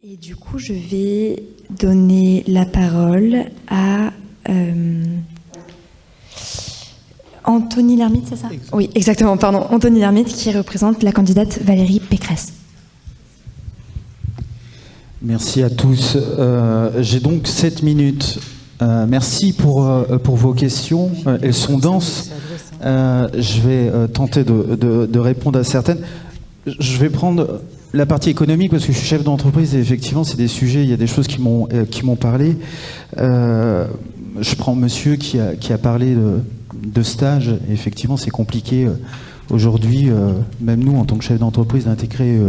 Et du coup, je vais donner la parole à Anthony Lhermitte, c'est ça ? Oui, exactement, pardon. Anthony Lhermitte qui représente la candidate Valérie Pécresse. Merci à tous. J'ai donc 7 minutes. Merci pour vos questions. Elles sont denses. Je vais tenter de répondre à certaines. Je vais prendre la partie économique parce que je suis chef d'entreprise et effectivement, c'est des sujets, il y a des choses qui m'ont parlé. Je prends monsieur qui a parlé de stage. Et effectivement, c'est compliqué aujourd'hui, même nous, en tant que chef d'entreprise, d'intégrer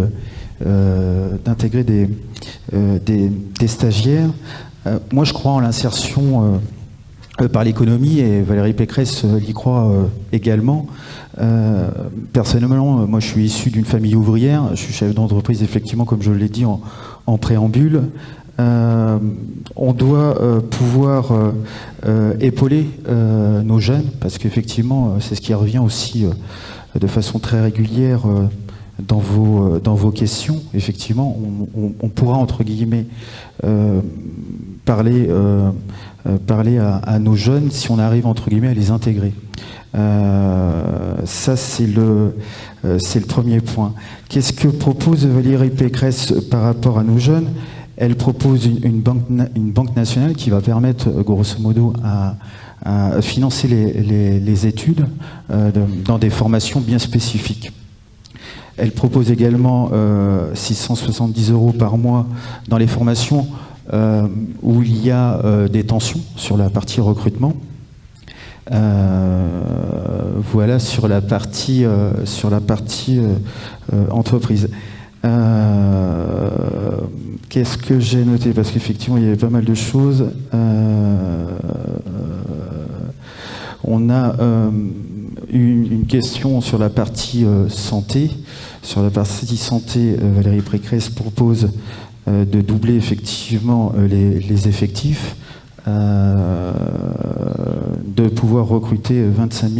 des stagiaires. Moi, je crois en l'insertion par l'économie et Valérie Pécresse l'y croit également. Personnellement, moi, je suis issu d'une famille ouvrière. Je suis chef d'entreprise, effectivement, comme je l'ai dit en préambule. On doit pouvoir épauler nos jeunes, parce qu'effectivement, c'est ce qui revient aussi de façon très régulière dans vos questions. Effectivement, on pourra, entre guillemets, parler à nos jeunes si on arrive, entre guillemets, à les intégrer. Ça, c'est le premier point. Qu'est-ce que propose Valérie Pécresse par rapport à nos jeunes ? Elle propose une banque nationale qui va permettre, grosso modo, à financer les études dans des formations bien spécifiques. Elle propose également 670 € par mois dans les formations où il y a des tensions sur la partie recrutement. Voilà sur la partie entreprise. Qu'est-ce que j'ai noté ? Parce qu'effectivement, il y avait pas mal de choses. On a une question sur la partie santé. Sur la partie santé, Valérie Pécresse propose de doubler effectivement les effectifs, de pouvoir recruter 25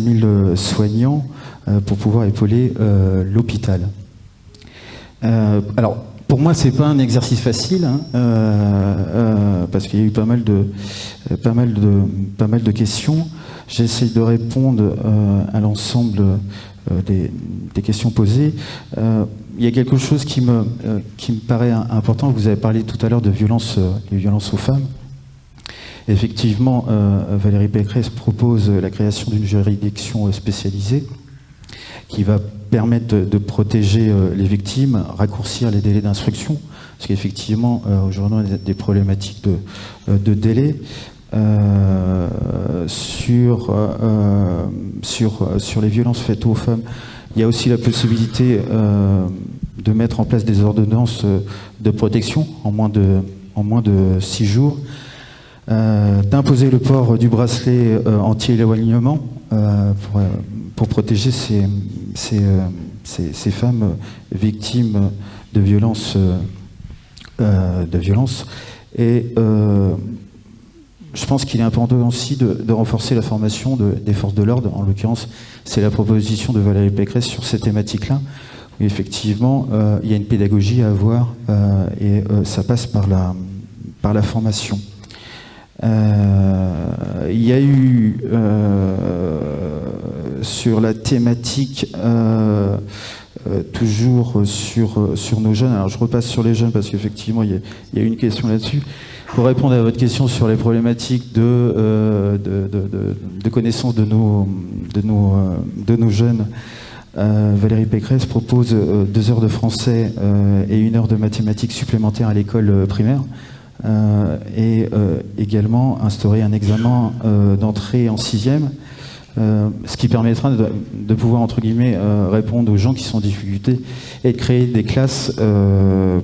000 soignants pour pouvoir épauler l'hôpital. Alors, pour moi, c'est pas un exercice facile, parce qu'il y a eu pas mal de questions. J'essaie de répondre à l'ensemble des questions posées. Il y a quelque chose qui me paraît important. Vous avez parlé tout à l'heure de violences aux femmes. Effectivement, Valérie Pécresse propose la création d'une juridiction spécialisée qui va permettre de protéger les victimes, raccourcir les délais d'instruction, parce qu'effectivement, aujourd'hui, on a des problématiques de délai. Sur les violences faites aux femmes, il y a aussi la possibilité de mettre en place des ordonnances de protection en moins de 6 jours, d'imposer le port du bracelet anti-éloignement pour protéger ces femmes victimes de violences. Et je pense qu'il est important aussi de renforcer la formation des forces de l'ordre. En l'occurrence, c'est la proposition de Valérie Pécresse sur cette thématique-là. Où effectivement, il y a une pédagogie à avoir et ça passe par la formation. Il y a eu sur la thématique toujours sur nos jeunes. Alors je repasse sur les jeunes parce qu'effectivement il y a une question là-dessus. Pour répondre à votre question sur les problématiques de connaissance de nos jeunes, Valérie Pécresse propose 2 heures de français et 1 heure de mathématiques supplémentaires à l'école primaire. Et également instaurer un examen d'entrée en 6e, ce qui permettra de pouvoir, entre guillemets, répondre aux gens qui sont en difficulté et de créer des classes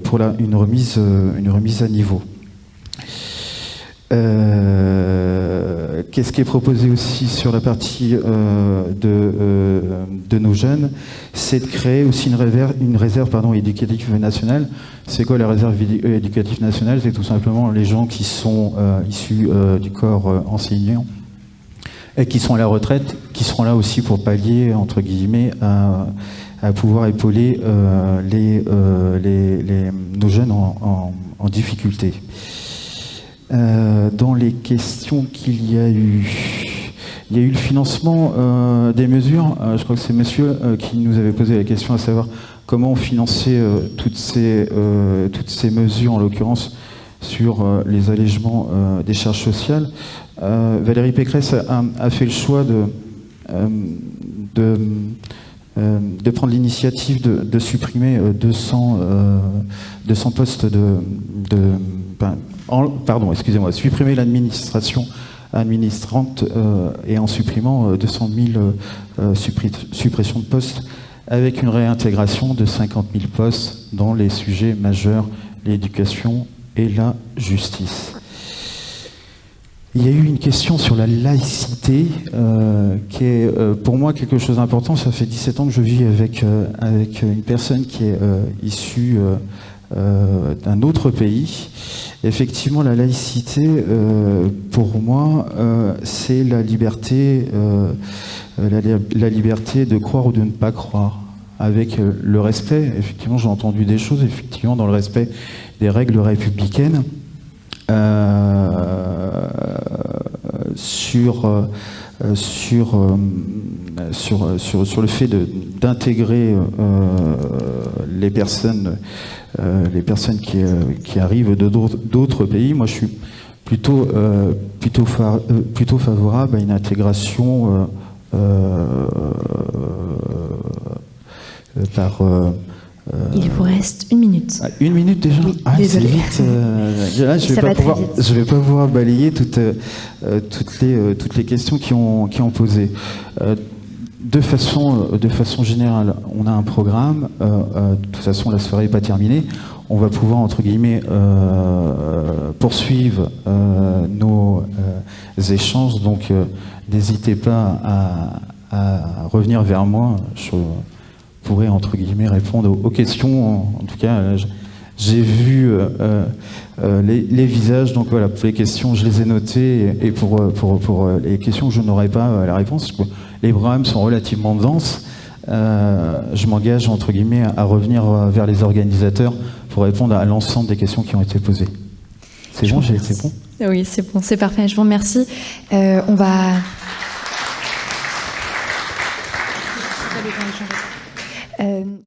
pour une remise à niveau. Qu'est-ce qui est proposé aussi sur la partie de nos jeunes, c'est de créer aussi une réserve éducative nationale. C'est quoi la réserve éducative nationale ? C'est tout simplement les gens qui sont issus du corps enseignant et qui sont à la retraite, qui seront là aussi pour pallier, entre guillemets, à pouvoir épauler nos jeunes en difficulté. Dans les questions qu'il y a eu, il y a eu le financement des mesures. Je crois que c'est monsieur qui nous avait posé la question, à savoir comment financer toutes ces mesures, en l'occurrence sur les allègements des charges sociales. Valérie Pécresse a fait le choix de prendre l'initiative de supprimer 200 postes supprimer l'administration administrante et en supprimant 200 000 suppressions de postes, avec une réintégration de 50 000 postes dans les sujets majeurs, l'éducation et la justice. Il y a eu une question sur la laïcité, qui est pour moi quelque chose d'important. Ça fait 17 ans que je vis avec une personne qui est issue d'un autre pays. Effectivement, la laïcité, pour moi, c'est la liberté de croire ou de ne pas croire, avec le respect. Effectivement, j'ai entendu des choses, effectivement, dans le respect des règles républicaines, sur le fait d'intégrer les personnes qui arrivent d'autres pays. Moi, je suis plutôt favorable à une intégration par... Il vous reste 1 minute. 1 minute déjà? Oui, c'est désolé. vite. Là, je vais pas pouvoir balayer toutes les questions qui ont posé. De façon générale, on a un programme. De toute façon, la soirée n'est pas terminée. On va pouvoir, entre guillemets, poursuivre nos échanges. Donc, n'hésitez pas à revenir vers moi. Je pourrais, entre guillemets, répondre aux questions. En tout cas, j'ai vu les visages. Donc voilà, pour les questions, je les ai notées. Et pour les questions que je n'aurai pas la réponse, les programmes sont relativement denses. Je m'engage, entre guillemets, à revenir vers les organisateurs pour répondre à l'ensemble des questions qui ont été posées. C'est bon, c'est bon? Oui, c'est bon, c'est parfait. Je vous remercie. On va...